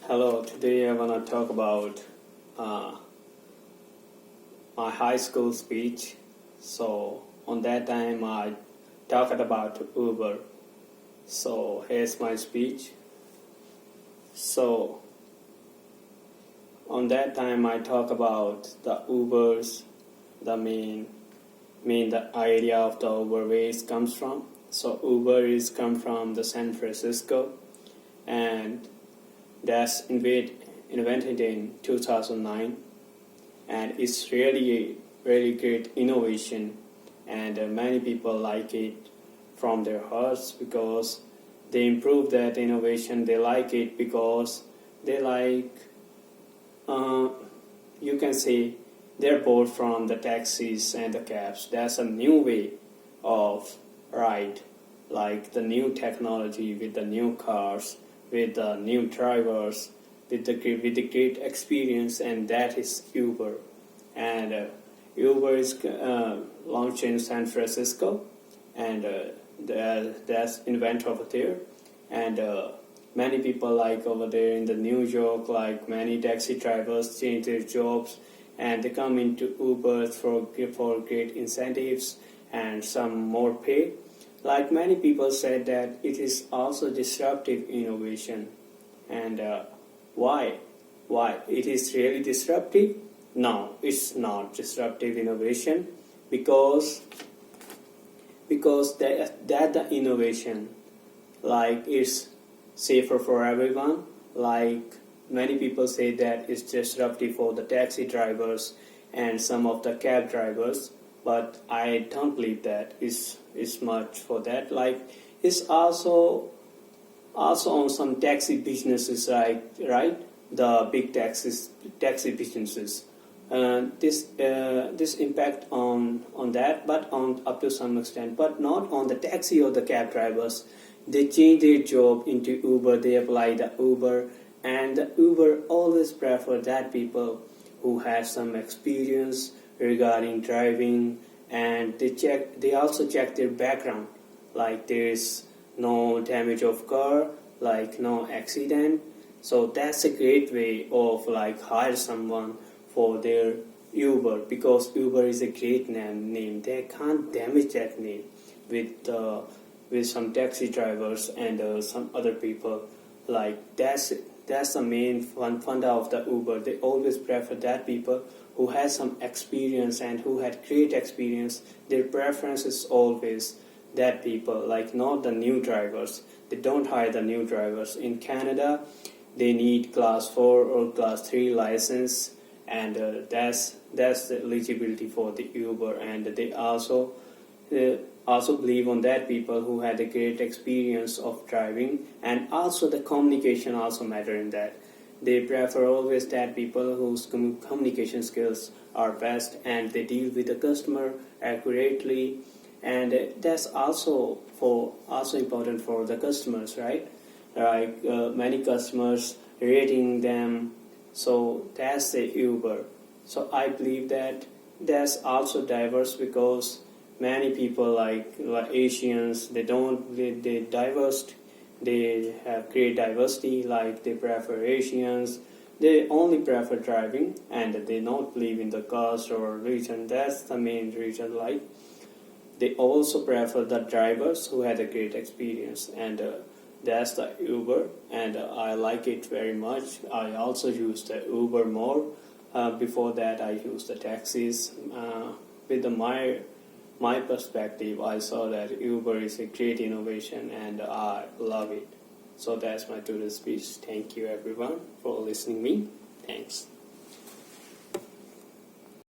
Hello, today I want to talk about uh, my high school speech. So, on that time, I talked about Uber. So, here's my speech. So, on that time, I talk about the Ubers, the main the idea of the Uber ways comes from. So, Uber is come from the San Francisco, and that's invented in 2009, and it's really a really great innovation, and many people like it from their hearts because they improve that innovation. They like it because they like, uh, you can say, they're bored from the taxis and the cabs. That's a new way of ride, like the new technology with the new cars, with the new drivers, with the great experience, and that is Uber. And Uber is launched in San Francisco, and that's invented over there, and many people like over there in the New York, like many taxi drivers change their jobs and they come into Uber for great incentives and some more pay. Like many people said that it is also disruptive innovation. And why? Why? It is really disruptive? No, it's not disruptive innovation because that the innovation, like, it's safer for everyone. Like many people say that it's disruptive for the taxi drivers and some of the cab drivers, but I don't believe that is much for that. Like, it's also on some taxi businesses, right? The big taxi businesses. This impact on that, but on up to some extent, but not on the taxi or the cab drivers. They change their job into Uber. They apply the Uber, and the Uber always prefer that people who have some experience regarding driving, and they also check their background, like there is no damage of car, like no accident. So that's a great way of like hire someone for their Uber, because Uber is a great name. They can't damage that name with some taxi drivers and some other people. Like that's the main funda of the Uber. They always prefer that people who has some experience and who had great experience. Their preference is always that people, like not the new drivers. They don't hire the new drivers. In Canada, they need class 4 or class 3 license, and that's the eligibility for the Uber. And they also believe on that people who had a great experience of driving, and also the communication also matter in that. They prefer always that people whose communication skills are best and they deal with the customer accurately, and that's also important for the customers, right? Like many customers rating them. So that's the Uber. So I believe that that's also diverse because many people like Asians, they diverse. They have great diversity. Like they prefer Asians. They only prefer driving, and they don't believe in the caste or region. That's the main reason. Like they also prefer the drivers who had a great experience, and that's the Uber, and I like it very much. I also use the Uber more. Before that, I used the taxis. My perspective, I saw that Uber is a great innovation, and I love it. So that's my today's speech. Thank you everyone for listening me. Thanks.